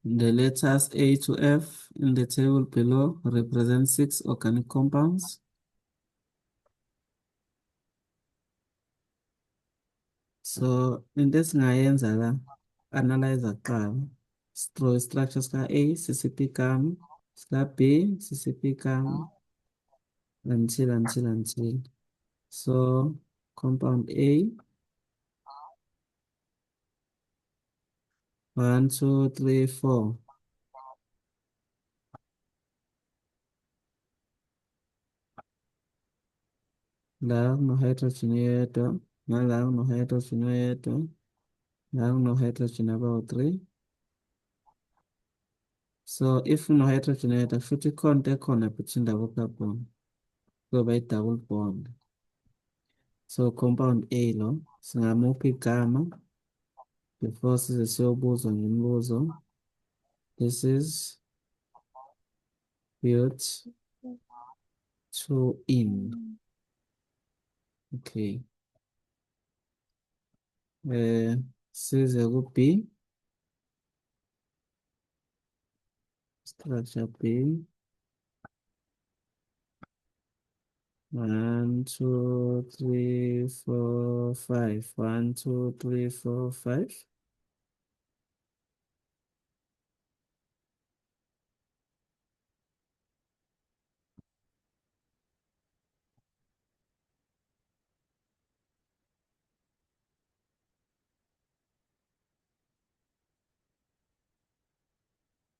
The letters A to F in the table below represent 6 organic compounds. So into esingayenza la, analyzer kuqala, draw structures ka-A, sisiphi igama, sika-B, sisiphi igama, until. So compound A, 1, 2, 3, 4. La kuno-hydrogen eyedwa, nala kuno-hydrogen oyedwa, la kuno-hydrogen abawu-3. So if uno-hydrogen oyedwa kushuthi ikhona into ekhona between double carbon, kuyoba i-double bond. So compound A lo singamupha igama before size siyobuzwa ngemibuzo. This is built to in. Okay. Size ku-B, structure B. 1, 2, 3, 4, 5. 1, 2, 3, 4, 5.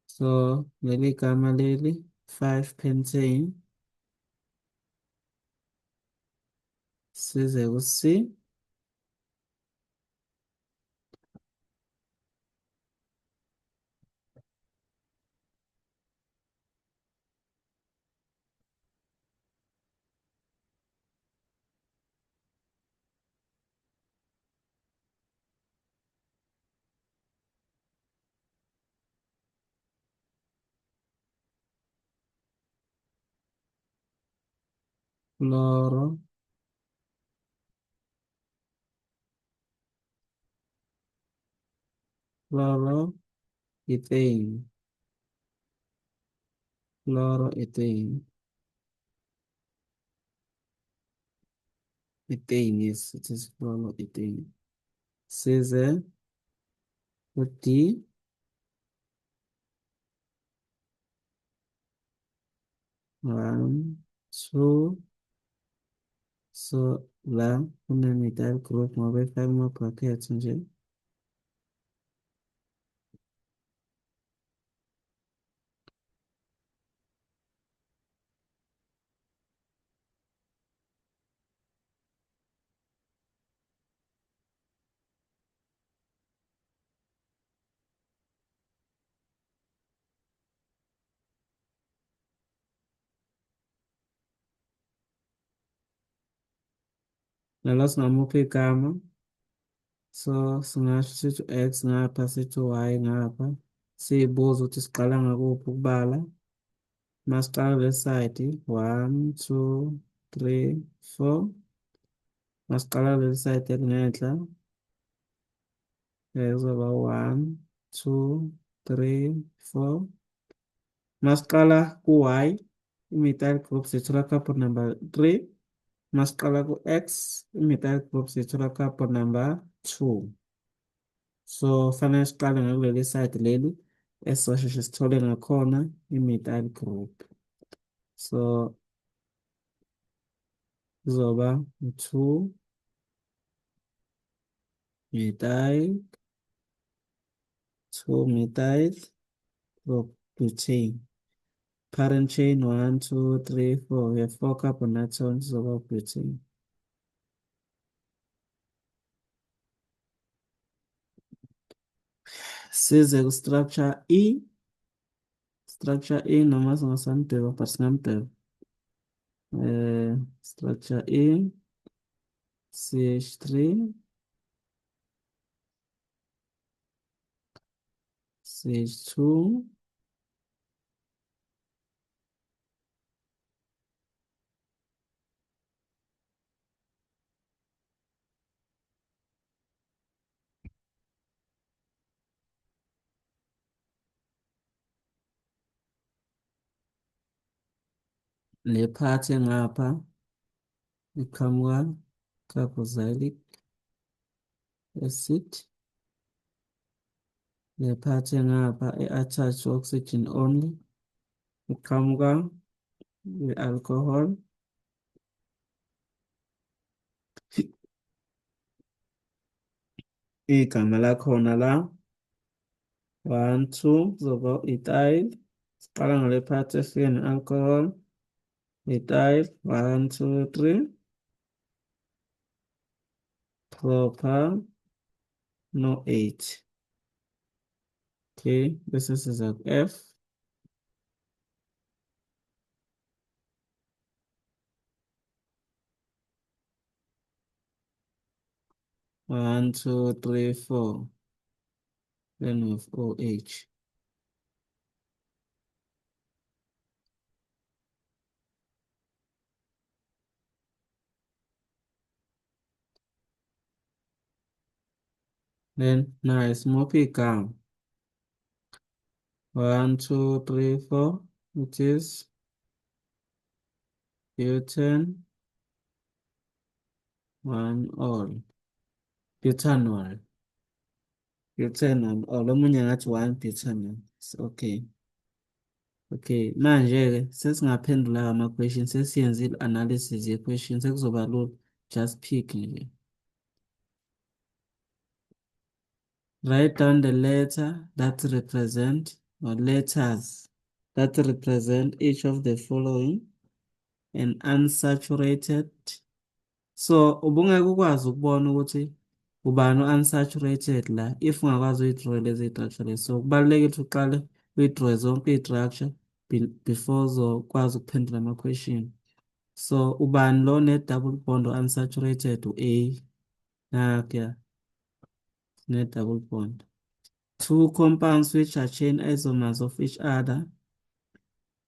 So leli gama leli 5-pentane size ku-C. Chloro, chloroethane, chloroethane, ethane, yes, it is chloroethane. Size ku-D, 1, 2. So la kune-methyl group ngoba ifake ama-brackets nje. Nala singamupha igama. So singasho sithi X ngapha, sithi Y ngapha. Siyibuza ukuthi siqala ngakuphi ukubala. Masiqala le side, 1, 2, 3, 4. Masiqala leli side elingenhla, kuzoba 1, 2, 3, 4. Masiqala ku-Y, i-methyl group sithola carbon number 3. Masiqala ku-X, i-methyl group sithola carbon number 2. So fanele siqale ngakuleli side leli esizosheshe sithole ngakhona i-methyl group. So kuzoba 2 methyl, 2 methyl group butane. Parent chain 1, 2, 3, 4. We have 4 carbon atoms of butane. Size ku-structure E. Structure E noma singasanibheka but singambheka. Structure E, CH3, CH2, le part engapha iqhamuka carboxylic acid, le part engapha attached oxygen only iqhamuka i-alcohol. Igama lakhona la 1, 2 kuzoba ethyl. Siqala ngale part efike ne-alcohol. Ethyl 1, 2, 3. Propane no 8. Okay, bese siza ku-F. 1, 2, 3, 4. Then we have OH. Then nice, more calm. 1, 2, 3, 4, which is butane, 1 all. Butanol. Butanol. All omunye ngathi 1 butanol. Okay. Okay, manje-ke sesingaphendula ama-question, sesiyenze i-analysis ye-question, sekuzoba lula. Just pick nje. Write down the letter that represent, or letters that represent each of the following and unsaturated. So, ubungeke ukwazi ukubona ukuthi ubani unsaturated la if ungakwazi uyi-draw lezi structure lezi. So, kubalulekile ukuthi uqale uyi-draw zonke i-structure before uzokwazi ukuphendula ama-question. So, ubani lo ne-double bond unsaturated u-A. Nakhuya ne-double bond. Two compounds which are chain isomers of each other.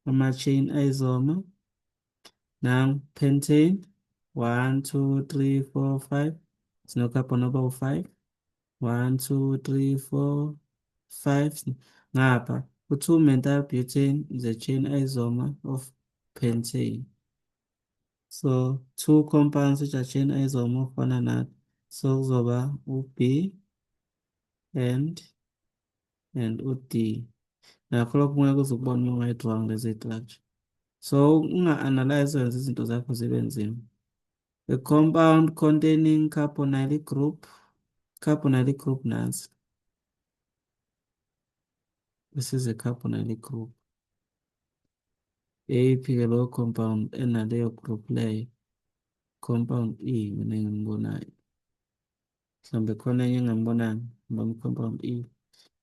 Ama-chain isomer. Now, pentane. 1, 2, 3, 4, 5. Sinocarbon number 5. 1, 2, 3, 4, 5. Ngapha, u-2 methyl butane is a chain isomer of pentane. So, two compounds which are chain isomer of one another. So, kuzoba u-B and u-D. Nakho lokho ngeke uze ukubone uma ungayi-drawing lezi structure. So, unga-analyze wenze izinto zakho zibe nzima. A compound containing carbonyl group. Carbonyl group nansi. This is a carbonyl group. Eyiphi-ke lowo compound enaleyo group leyo? Compound E, mina engimbonayo. Mhlawumbe khona enye engambonanga, ngibona compound E.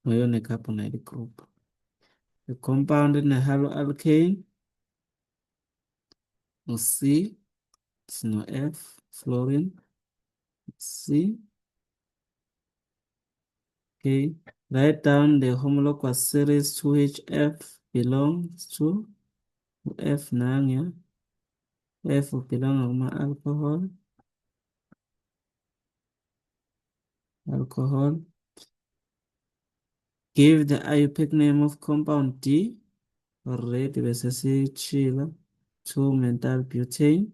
Ngeyona carbonyl group. A compound in a haloalkane. C, sino F, fluorine. C. Okay. Write down the homologous series to which F belongs to. F nanga. F belong to alcohol. Alcohol. Give the IUPAC name of compound D. Already, bese siyishilo. 2 methyl butane.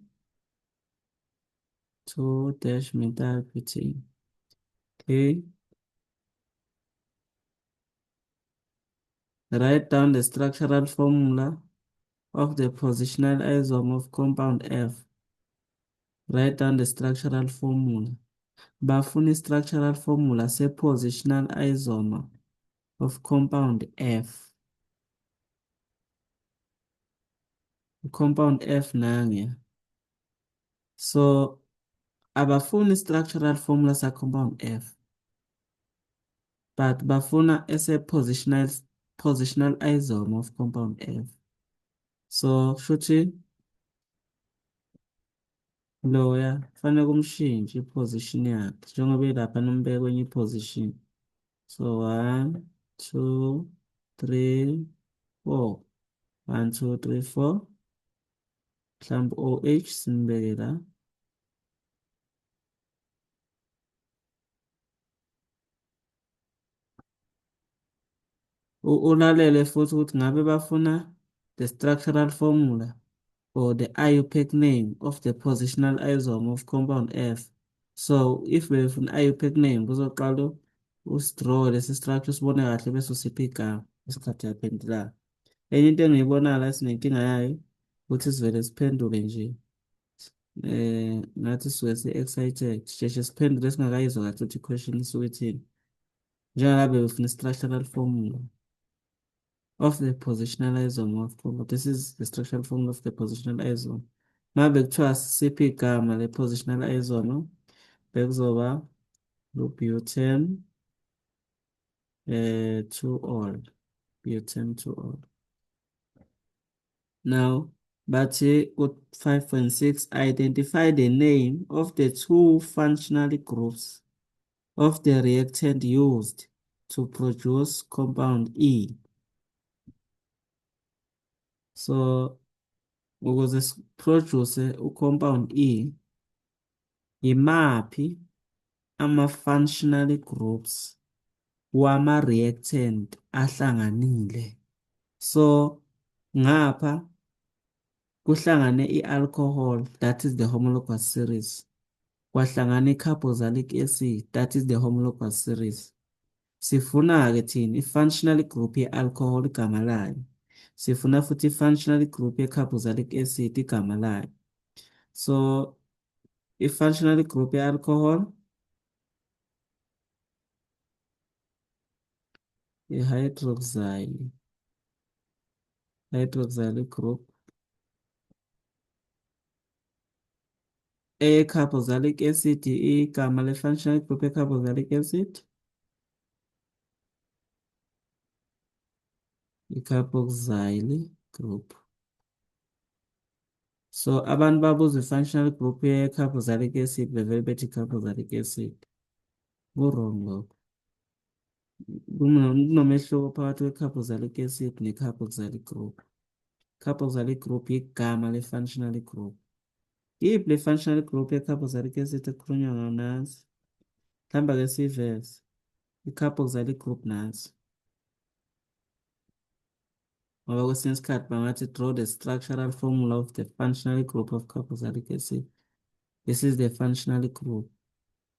2 dash methyl butane. Okay. Write down the structural formula of the positional isomer of compound F. Write down the structural formula. Bafuna structural formula se-positional isomer of compound F. Compound F nange. So, abafuni structural formula sa compound F. But bafuna positional isomer of compound F. So, shuthi loya fanele kumshintshe i-position yakhe njengoba ilapha nombeka kwenye i-position. So 1, 2, 3, 4. 1, 2, 3, 4. Mhlawumbe OH simbeke la. Ulalele futhi ukuthi ngabe bafuna the structural formula or the IUPAC name of the positional isome of compound F. So if befuna i-IUPAC name kuzoqala usidraw lesi structure usibone kahle bese usipha igama isikhathi yaphendula. Enye into engiyibonayo la sinenkinga yayo ukuthi sivele siphendule nje ngathi sisuke si-excited sheshe siphendule singakayizwa kahle ukuthi i-question isuke ithini. Njengabe befuna i-structural formula of the positional isome of compound. This is the structural formula of the positional isome. Ngabe kuthiwa siphi igama le-positional isome bekuzoba u-butane 2-ol, butane 2-ol. Now, bathi ku-5.6, identify the name of the two functional groups of the reactant used to produce compound E. So, ukuze siproduce u-compound E, imaphi ama-functional groups wama-reactant ahlanganile. So, ngapha kuhlangane i-alcohol, that is the homologous series. Kwahlangana i-carboxylic acid, that is the homologous series. Sifuna-ke thina i-functional group ye-alcohol igama layo. Sifuna futhi i-functional group ye-carboxylic acid igama layo. So, i-functional group ye-alcohol hydroxyl group. E-carboxylic acid igama le-functional group ye-carboxylic acid i-carboxyl group. So abantu babuza i-functional group ye-carboxylic acid bevele bethi carboxylic acid. Ku-wrong lokho. Kunomehluko phakathi kwe-carboxylic acid ne-carboxylic group. Carboxylic group igama le-functional group. Yiphi le-functional group ye-carboxylic acid ekhulunywa ngayo nansi? Hamba-ke siveze. I-carboxylic group nansi. Ngoba kwesinye isikhathi bangathi draw the structural formula of the functional group of carboxylic acid. This is the functional group.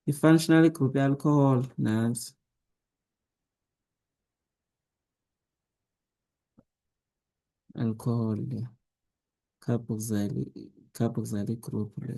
I-functional group ye-alcohol nansi. Alcohol le. Carboxylic group le.